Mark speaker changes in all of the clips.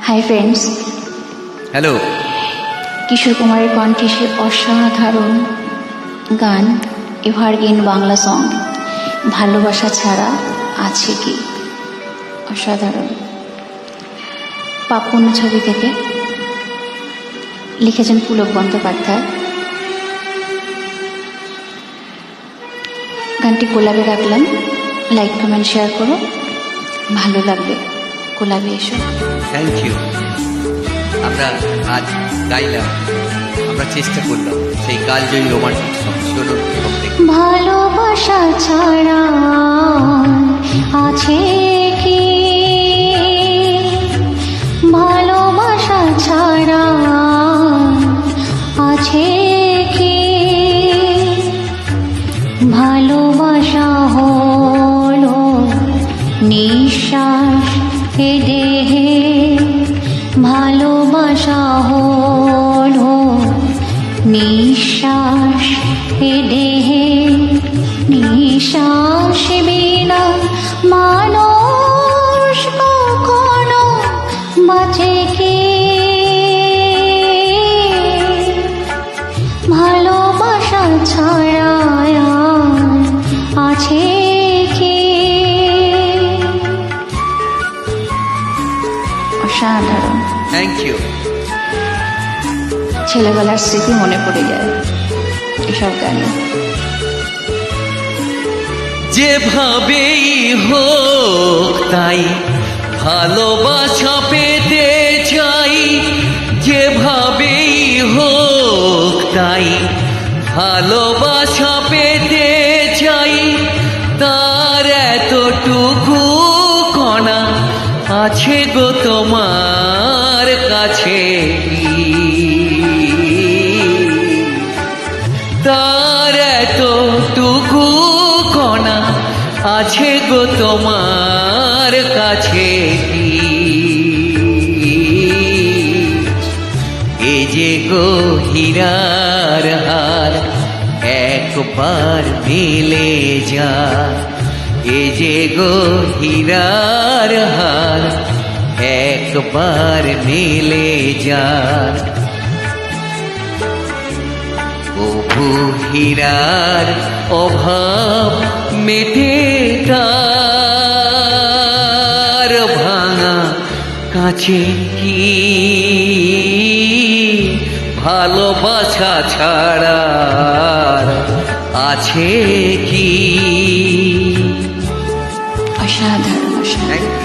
Speaker 1: Hi friends,
Speaker 2: hello.
Speaker 1: কিশোর কুমারের কণ্ঠে সে অসাধারণ গান, এভারগ্রিন বাংলা সং ভালোবাসা ছাড়া আছে কি। অসাধারণ। পাপন ছবি থেকে লিখেছেন পুলক বন্দ্যোপাধ্যায়। গানটি কোলাবে রাখলাম, লাইক কমেন্ট শেয়ার করো, ভালো লাগবে। কোলাবে এসো।
Speaker 2: Thank you. আমরা আজ গাইলাম, আমরা চেষ্টা করলাম সেই কালজয়ী রোমান্টিক সং। শুনুন এবং দেখুন।
Speaker 1: ভালোবাসা ছাড়া আছে কি, ভালোবাসা ছাড়া আছে কি, ভালোবাসা হলো নিঃশ্বাস এ দেহে, ভালোবাসা হলো নিঃশ্বাস এ দেহে, নিঃশ্বাস বিনা মানুষ কখনো বাঁচে কি, ভালোবাসা ছাড়া আছে কি। অসাধারণ।
Speaker 2: Thank you.
Speaker 1: ছেলেবেলার স্মৃতি মনে পড়ে যায় এসব গানে।
Speaker 2: যেভাবেই হোক তাই ভালোবাসা পেতে চাই, যেভাবেই হোক তাই ভালোবাসা পেতে চাই, তার এতটুকু কণা আছে গো তোমার কাছে, তার এতটুকু কণা আছে গো তোমার কাছে। এ যে গো হীরার হার একবার মিলে যা, এ যে গো হীরার হার একবার মিলে যা, প্রভু হীরার অভাব মেটে তার ভাঙা কাছে কি, ভালোবাসা ছাড়া আছে কি।
Speaker 1: অসাধারণ অসাধারণ।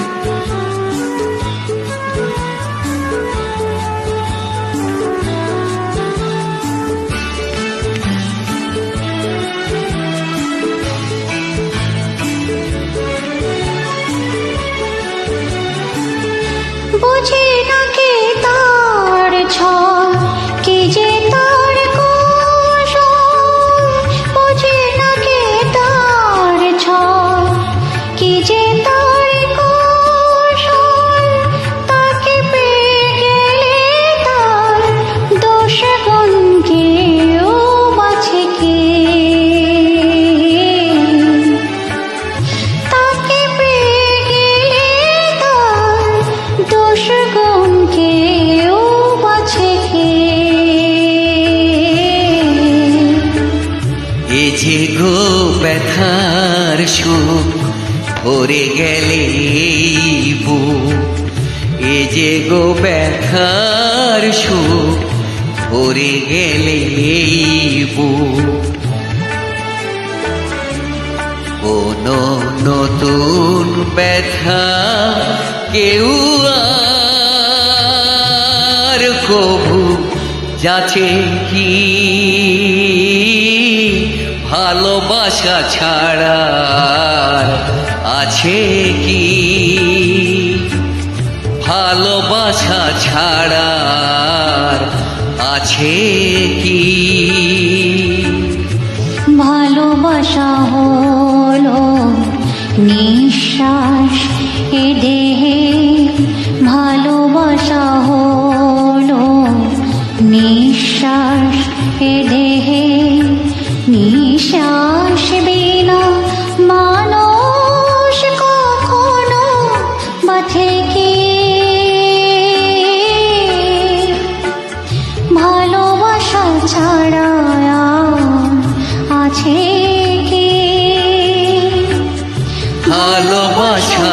Speaker 1: বুঝি না কে তার ছল, কি যে তার কৌশল, বুঝি না কে তার ছল, কি যে তার কৌশল, তাকে পেয়ে গেলে তার দোষ গুণ কেউ বাছে কে, তাকে পেয়ে গেলে তার দোষ গুণ কেউ বাছে কে।
Speaker 2: এ যে গো ব্যথার সুখ ভরে গেলে বুক, এ যে গো ব্যথার সুখ ভরে গেলে বুক, কোন নতুন ব্যথা কেউ আর কভু যাচ্ছে কি, ভালোবাসা ছাড়া আছে কি, ভালোবাসা ছাড়া আছে কি।
Speaker 1: ভালোবাসা হলো নিঃশ্বাস এ দেহে, ভালোবাসা হলো নিঃশ্বাস এ দেহে, নিঃশ্বাস বিনা মানুষ কখনো বাঁচে কি। ছাড়া আর আছে কি?
Speaker 2: ভালোবাসা